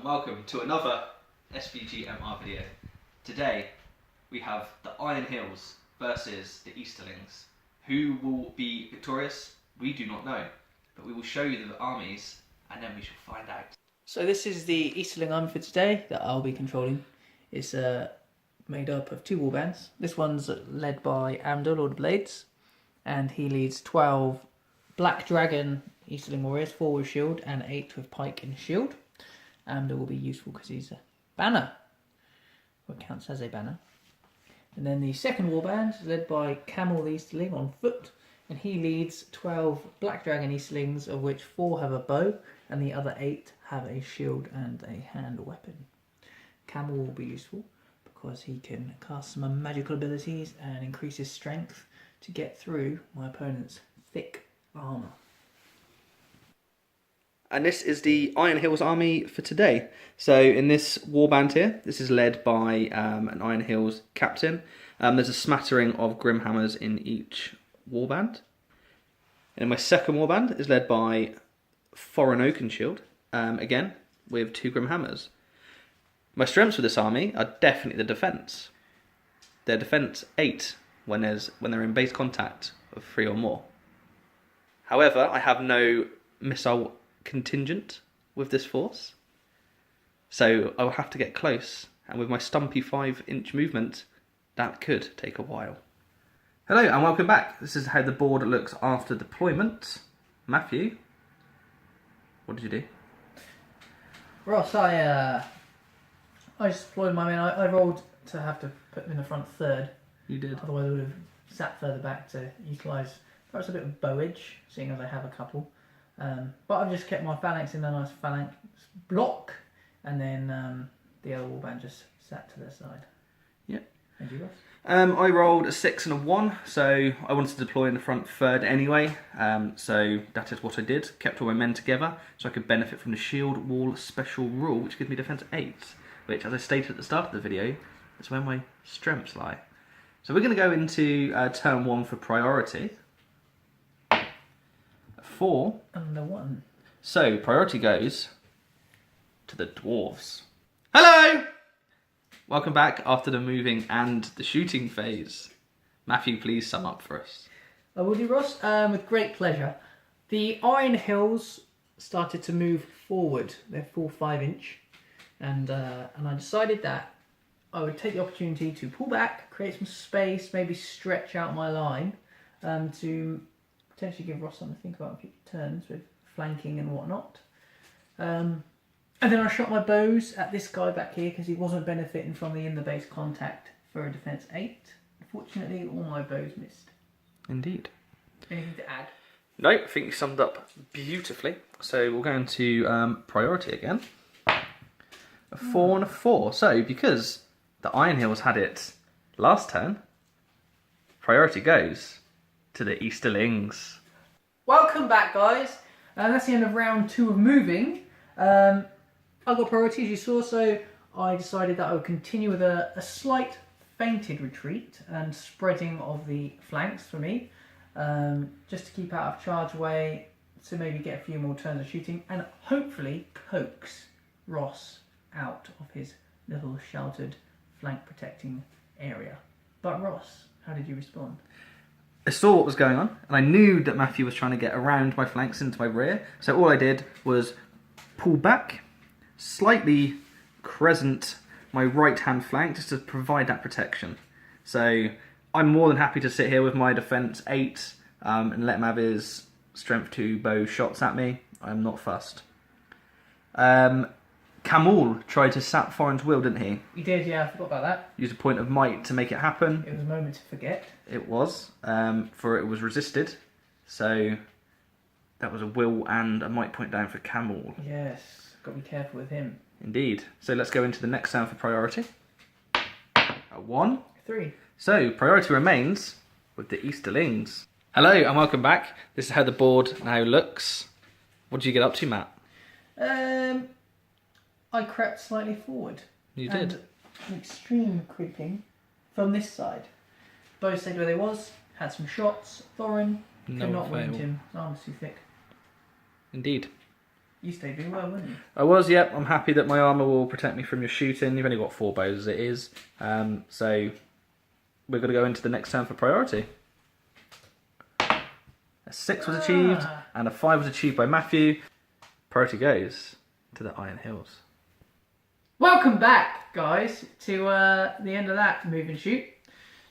welcome to another SVGMR video. Today we have the Iron Hills versus the Easterlings. Who will be victorious? We do not know, but we will show you the armies and then we shall find out. So this is the Easterling army for today that I'll be controlling. It's made up of two warbands. This one's led by Amdur, Lord of Blades, and he leads 12 Black Dragon Easterling warriors, 4 with shield and 8 with pike and shield. Amdur will be useful because he's a banner, or counts as a banner. And then the second warband is led by Camel the Easterling on foot, and he leads 12 Black Dragon Easterlings, of which 4 have a bow and the other 8 have a shield and a hand weapon. Camel will be useful because he can cast some magical abilities and increase his strength to get through my opponent's thick armour. And this is the Iron Hills army for today. So in this warband here, this is led by an Iron Hills captain. There's a smattering of Grimhammers in each warband. And my second warband is led by Foreign Oakenshield, again with 2 Grimhammers. My strengths with this army are definitely the defence. They're defence 8 when they're in base contact of 3 or more. However, I have no missile contingent with this force, so I will have to get close, and with my stumpy 5-inch movement, that could take a while. Hello and welcome back. This is how the board looks after deployment. Matthew, what did you do? Ross, I just deployed my men. I rolled to have to put them in the front third. You did. Otherwise I would have sat further back to utilise perhaps a bit of bowage, seeing as I have a couple. But I've just kept my phalanx in a nice phalanx block, and then the other warband just sat to their side. Yep. And you guys? I rolled a 6 and a 1, so I wanted to deploy in the front third anyway, so that is what I did. Kept all my men together so I could benefit from the shield wall special rule, which gives me defence 8, which, as I stated at the start of the video, is where my strengths lie. So we're going to go into turn 1 for priority. 4 and the 1. So priority goes to the dwarves. Hello! Welcome back after the moving and the shooting phase. Matthew, please sum up for us. I will do, Ross, with great pleasure. The Iron Hills started to move forward. They're full 5-inch, and I decided that I would take the opportunity to pull back, create some space, maybe stretch out my line to potentially give Ross something to think about in future turns with flanking and whatnot. And then I shot my bows at this guy back here because he wasn't benefiting from the in-the-base contact for a defence 8. Unfortunately, all my bows missed. Indeed. Anything to add? No, I think you summed up beautifully. So we'll go into priority again. A 4 and a 4. So because the Iron Hills had it last turn, priority goes to the Easterlings. Welcome back, guys. That's the end of round 2 of moving. I got priority, as you saw, so I decided that I would continue with a slight feinted retreat and spreading of the flanks for me, just to keep out of charge way, to maybe get a few more turns of shooting and hopefully coax Ross out of his little sheltered flank protecting area. But Ross, how did you respond? I saw what was going on, and I knew that Matthew was trying to get around my flanks into my rear, so all I did was pull back, slightly crescent my right-hand flank just to provide that protection. So I'm more than happy to sit here with my defence 8 and let him have his strength 2 bow shots at me. I'm not fussed. Camel tried to sap Foreign's will, didn't he? He did, yeah, I forgot about that. Used a point of might to make it happen. It was a moment to forget. It was, for it was resisted. So that was a will and a might point down for Camel. Yes, got to be careful with him. Indeed. So let's go into the next sound for priority. A 1. 3. So priority remains with the Easterlings. Hello and welcome back. This is how the board now looks. What did you get up to, Matt? I crept slightly forward. You did. An extreme creeping from this side. Bow stayed where they was, had some shots. Thorin could not wound him. His arm was too thick. Indeed. You stayed really well, weren't you? I was, yep. I'm happy that my armour will protect me from your shooting. You've only got 4 bows as it is. So we're going to go into the next turn for priority. A 6 was achieved, and a 5 was achieved by Matthew. Priority goes to the Iron Hills. Welcome back, guys, to the end of that move and shoot.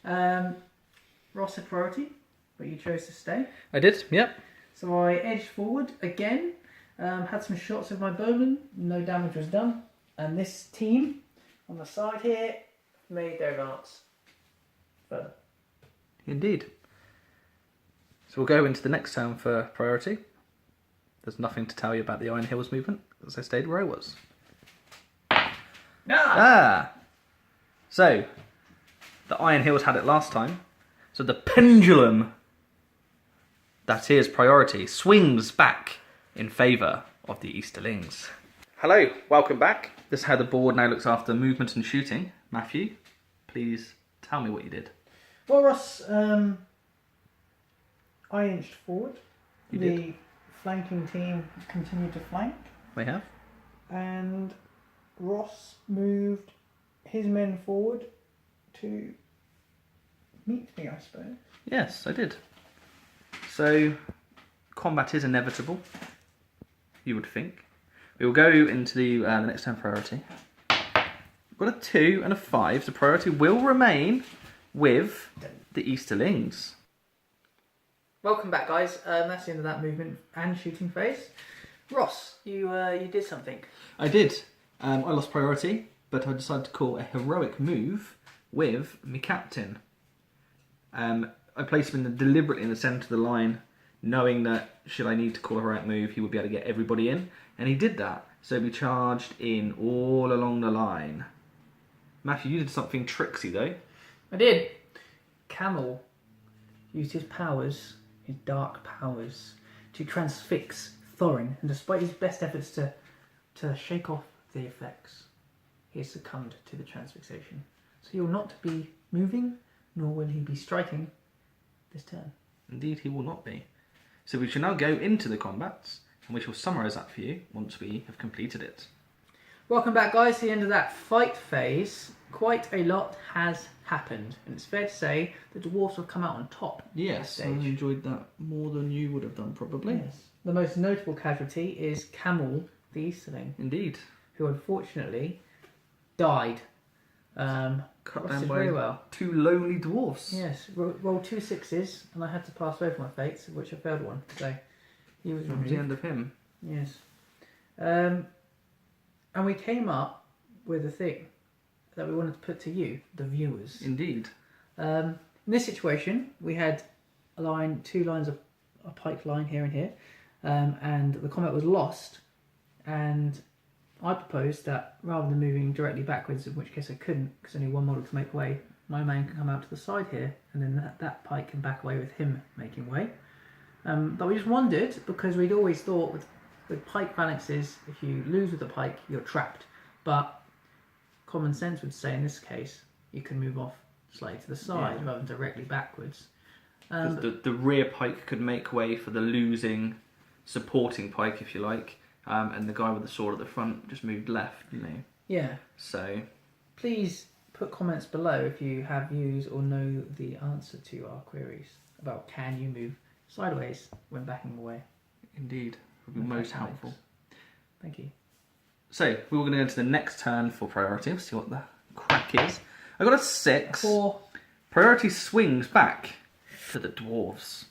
Ross had priority, but you chose to stay. I did, yep. So I edged forward again, had some shots with my bowman, no damage was done. And this team on the side here made their advance further. Indeed. So we'll go into the next turn for priority. There's nothing to tell you about the Iron Hills movement, as I stayed where I was. So, the Iron Hills had it last time. So the pendulum, that is priority, swings back in favour of the Easterlings. Hello, welcome back. This is how the board now looks after movement and shooting. Matthew, please tell me what you did. Well, Ross, I inched forward. You the did. Flanking team continued to flank. They have. And Ross moved his men forward to meet me, I suppose. Yes, I did. So, combat is inevitable, you would think. We will go into the next turn priority. We've got a 2 and a 5, so priority will remain with the Easterlings. Welcome back, guys. That's the end of that movement and shooting phase. Ross, you did something. I did. I lost priority, but I decided to call a heroic move with my captain. I placed him deliberately in the centre of the line, knowing that should I need to call a heroic move, he would be able to get everybody in. And he did that. So we charged in all along the line. Matthew, you did something tricksy though. I did. Camel used his powers, his dark powers, to transfix Thorin, and despite his best efforts to shake off the effects, he has succumbed to the transfixation. So he will not be moving, nor will he be striking this turn. Indeed, he will not be. So we shall now go into the combats, and we shall summarise that for you once we have completed it. Welcome back, guys, to the end of that fight phase. Quite a lot has happened, and it's fair to say the dwarfs have come out on top. Yes, I enjoyed that more than you would have done, probably. Yes. The most notable casualty is Camel, the Easterling. Indeed. Who unfortunately died. Cut down by very well. 2 lonely dwarfs. Yes, rolled 2 6s, and I had to pass both my fates, of which I failed one. So he was That was the end of him. Yes. And we came up with a thing that we wanted to put to you, the viewers. Indeed. In this situation, we had 2 lines of a pike line here and here, and the combat was lost. And I proposed that rather than moving directly backwards, in which case I couldn't, because only one model can make way, my man can come out to the side here, and then that pike can back away with him making way. But we just wondered, because we'd always thought with pike phalanxes, if you lose with the pike, you're trapped. But common sense would say in this case, you can move off slightly to the side rather than directly backwards. The rear pike could make way for the losing supporting pike, if you like, and the guy with the sword at the front just moved left, didn't he? Yeah. So, please put comments below if you have views or know the answer to our queries about can you move sideways when backing away. Indeed, would be most helpful. Thank you. So, we were going to go into the next turn for priority. We'll see what the crack is. I got a 6. 4. Priority swings back to the dwarves.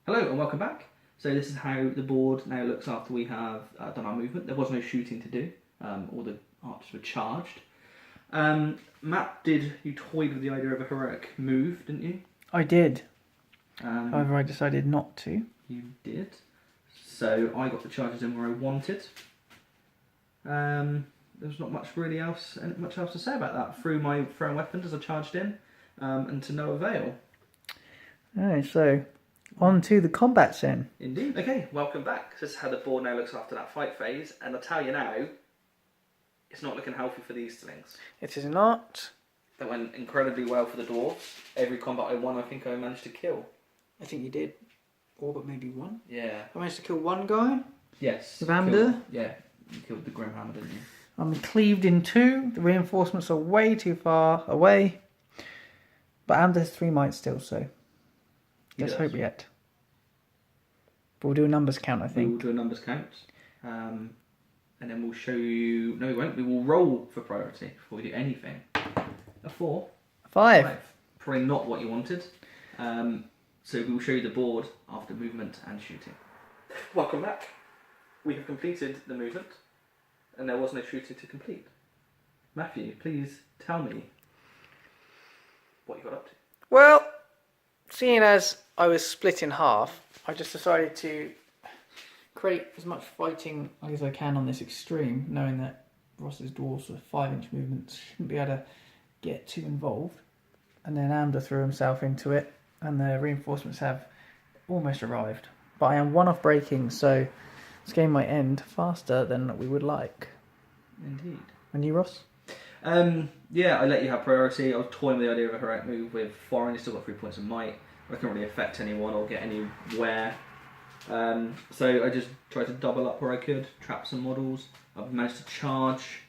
Hello and welcome back. So this is how the board now looks after we have done our movement. There was no shooting to do. All the archers were charged. Matt, you toyed with the idea of a heroic move, didn't you? I did. However, I decided not to. You did. So I got the charges in where I wanted. There's not much else to say about that. Threw my thrown weapons as I charged in, and to no avail. Alright, so on to the combat then. Indeed. Okay, welcome back. This is how the board now looks after that fight phase, and I'll tell you now, it's not looking healthy for the Easterlings. It is not. That went incredibly well for the dwarves. Every combat I won, I think I managed to kill. I think you did. All but maybe one. Yeah. I managed to kill one guy. Yes. With Amdur? Yeah, you killed the Grim Hammer, didn't you? I'm cleaved in 2. The reinforcements are way too far away. But Amdur has 3 might still, so let's hope yet. But we'll do a numbers count, I think. We will do a numbers count. And then we'll show you... No, we won't. We will roll for priority before we do anything. A 4. 5. Probably not what you wanted. So we will show you the board after movement and shooting. Welcome back. We have completed the movement. And there was no shooting to complete. Matthew, please tell me what you got up to. Well, seeing as I was split in half, I just decided to create as much fighting as I can on this extreme, knowing that Ross's dwarves with 5-inch movements shouldn't be able to get too involved. And then Amdur threw himself into it, and the reinforcements have almost arrived. But I am 1 off breaking, so this game might end faster than we would like. Indeed. And you, Ross? Yeah, I let you have priority. I was toying with the idea of a heroic move with foreign. You still got 3 points of might. I couldn't really affect anyone or get anywhere. So I just tried to double up where I could, trap some models. I've managed to charge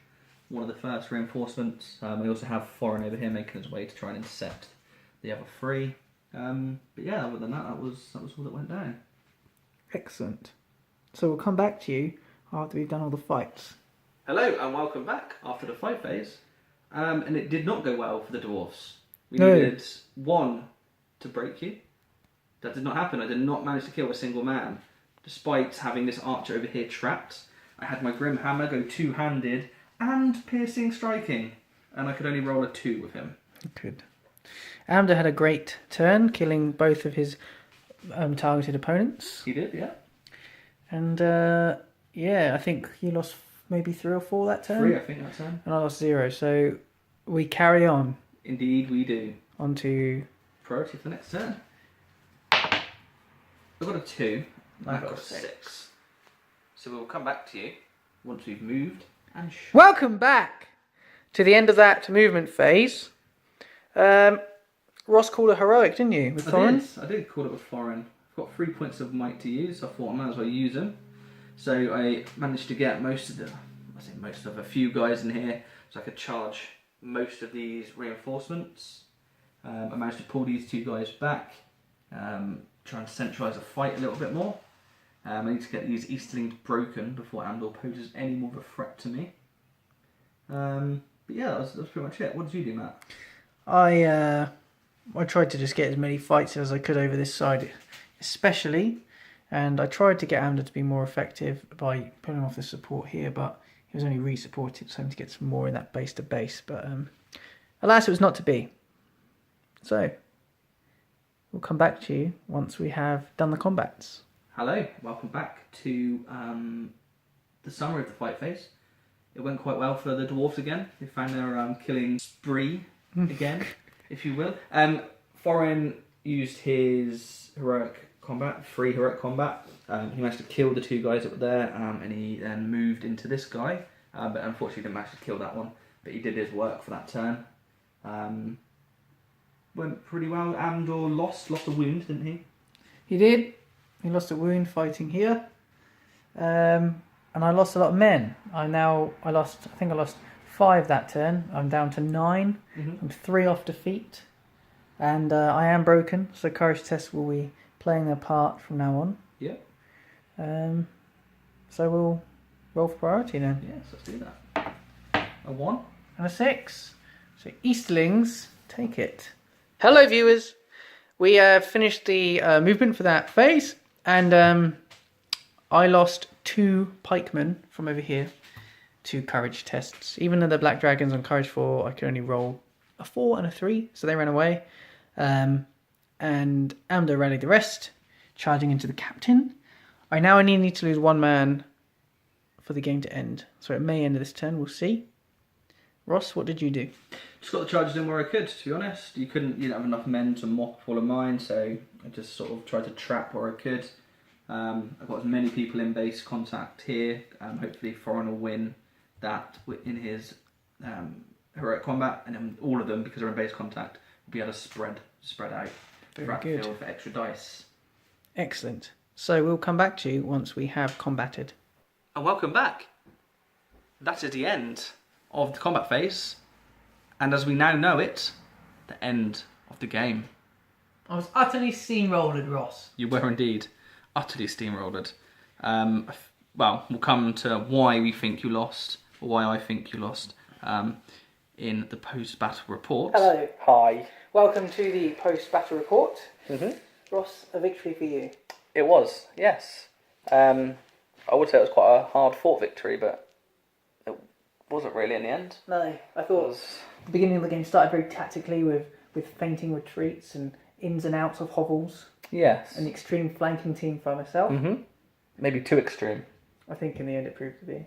one of the first reinforcements. We also have foreign over here making his way to try and intercept the other 3. But yeah, other than that, that was all that went down. Excellent. So we'll come back to you after we've done all the fights. Hello and welcome back after the fight phase. And it did not go well for the dwarfs. We No. needed 1 to break you. That did not happen. I did not manage to kill a single man. Despite having this archer over here trapped, I had my Grim Hammer go 2-handed and piercing striking. And I could only roll a 2 with him. Good. Amdur had a great turn, killing both of his targeted opponents. He did, yeah. And yeah, I think you lost maybe 3 or 4 that turn. 3, I think, that turn. And I lost 0. So we carry on. Indeed, we do. On to... priority for the next turn. I've got a 2. I've I've got a 6. So we'll come back to you once we've moved and Welcome back to the end of that movement phase. Ross called a heroic, didn't you, with foreign? I did call it with foreign. I've got 3 points of might to use, so I thought I might as well use them. So I managed to get a few guys in here, so I could charge most of these reinforcements. I managed to pull these 2 guys back, try and centralise the fight a little bit more. I need to get these Easterlings broken before Amdur poses any more of a threat to me. But yeah, that was pretty much it. What did you do, Matt? I tried to just get as many fights as I could over this side, especially, and I tried to get Amdur to be more effective by pulling off the support here, but he was only re-supported, so I had to get some more in that base to base. But alas, it was not to be. So we'll come back to you once we have done the combats. Hello, welcome back to the summary of the fight phase. It went quite well for the dwarves again. They found their killing spree again, if you will. Foreign used his heroic combat, 3 heroic combat. He managed to kill the 2 guys that were there, and he then moved into this guy. But unfortunately didn't manage to kill that one. But he did his work for that turn. Went pretty well. Amdur lost a wound, didn't he? He did. He lost a wound fighting here. And I lost a lot of men. I think I lost 5 that turn. I'm down to 9. I'm 3 off defeat. And I am broken, so courage tests will be playing their part from now on. Yep. So we'll roll for priority then. Yes, let's do that. A 1. And a 6. So Easterlings, take it. Hello viewers. We have finished the movement for that phase. And I lost 2 pikemen from over here to courage tests. Even though the black dragons on courage 4, I could only roll a 4 and a 3, so they ran away. And Amdur rallied the rest, charging into the captain. I now only need to lose 1 man for the game to end, so it may end this turn, we'll see. Ross, what did you do? Just got the charges in where I could, to be honest. You didn't have enough men to mock all of mine, so I just sort of tried to trap where I could. I've got as many people in base contact here. Hopefully Foreign will win that in his heroic combat, and then all of them, because they're in base contact, will be able to spread out throughout the field for extra dice. Excellent. So we'll come back to you once we have combated. And welcome back. That is the end of the combat phase. And as we now know it, the end of the game. I was utterly steamrolled, Ross. You were indeed utterly steamrolled. Well, we'll come to why we think you lost, or why I think you lost, in the post-battle report. Hello. Hi. Welcome to the post-battle report. Mm-hmm. Ross, a victory for you. It was, yes. I would say it was quite a hard-fought victory, but it wasn't really in the end. No, I thought the beginning of the game started very tactically with feinting retreats and ins and outs of hovels. Yes. An extreme flanking team for myself. Mm-hmm. Maybe too extreme. I think in the end it proved to be.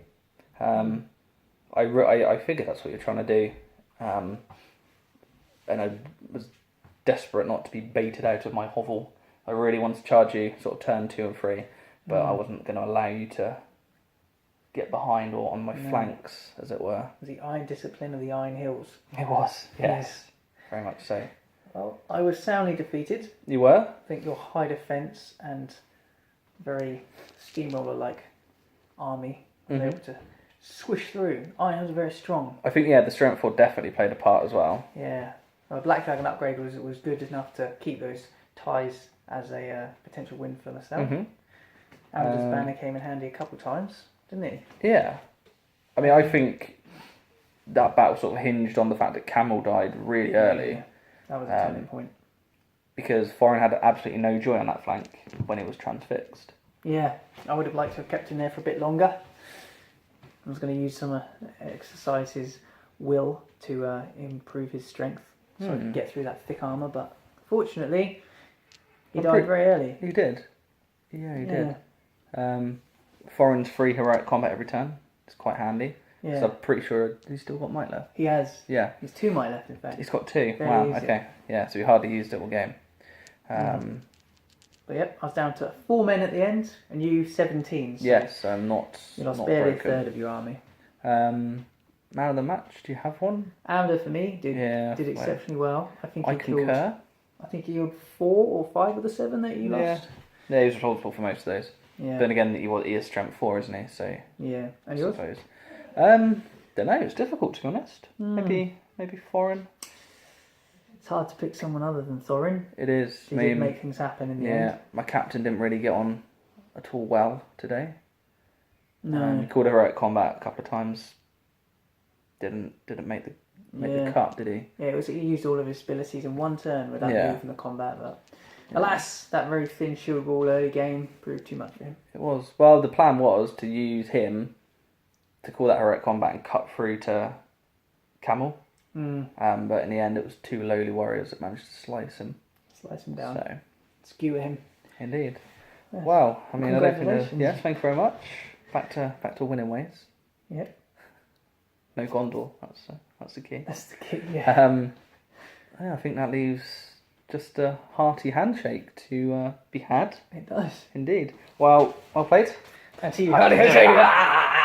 I figured that's what you're trying to do. And I was desperate not to be baited out of my hovel. I really wanted to charge you sort of turn 2 and 3, but I wasn't going to allow you to get behind or on my flanks, as it were. The iron discipline of the Iron Hills. It was, yes. Very much so. Well, I was soundly defeated. You were? I think your high defence and very steamroller-like army was able to swish through. Iron Hills are very strong. I think, the strength 4 definitely played a part as well. Yeah. Well, Black Dragon upgrade was good enough to keep those ties as a potential win for myself. Mm-hmm. Amdur's banner came in handy a couple times, didn't he? Yeah. I mean, I think that battle sort of hinged on the fact that Camel died really early. Yeah. That was a turning point. Because Foreign had absolutely no joy on that flank when it was transfixed. Yeah, I would have liked to have kept him there for a bit longer. I was going to use some exercise his will to improve his strength so I could get through that thick armour, but fortunately he died very early. He did. Yeah, he did. Foreign's free heroic combat every turn. It's quite handy. Yeah. So I'm pretty sure he's still got might left. He has. Yeah. He's 2 might left, in fact. He's got 2. Very wow, easy. okay. Yeah, so he hardly used it all game. But yep, I was down to 4 men at the end, and you 17. So yes, not you lost not barely broken. a third of your army. Man of the match, do you have one? Amdur for me did exceptionally well. I think he killed. Concur. I think he killed 4 or 5 of the 7 that you lost. Yeah, he was responsible for most of those. Yeah. Then again, he is strength 4, isn't he? So Yeah. And I yours? suppose. Don't know. It's difficult to be honest. Maybe Foreign. It's hard to pick someone other than Thorin. It is. He did make things happen in the end. Yeah, my captain didn't really get on at all well today. No. He called a heroic combat a couple of times. Didn't make the cut, did he? Yeah, he used all of his abilities in 1 turn without moving the combat, but alas, that very thin shield wall early game proved too much for him. It was. Well, the plan was to use him to call that heroic combat and cut through to Camel. But in the end, it was 2 lowly warriors that managed to slice him. Slice him down. So, skewer him. indeed. Yes. Wow. I mean, I don't think. Congratulations. Yes, thank you very much. Back to winning ways. Yep. No Gondor. That's the key. That's the key. Yeah. I think that leaves just a hearty handshake to be had. It does. Indeed. Well played. And to you.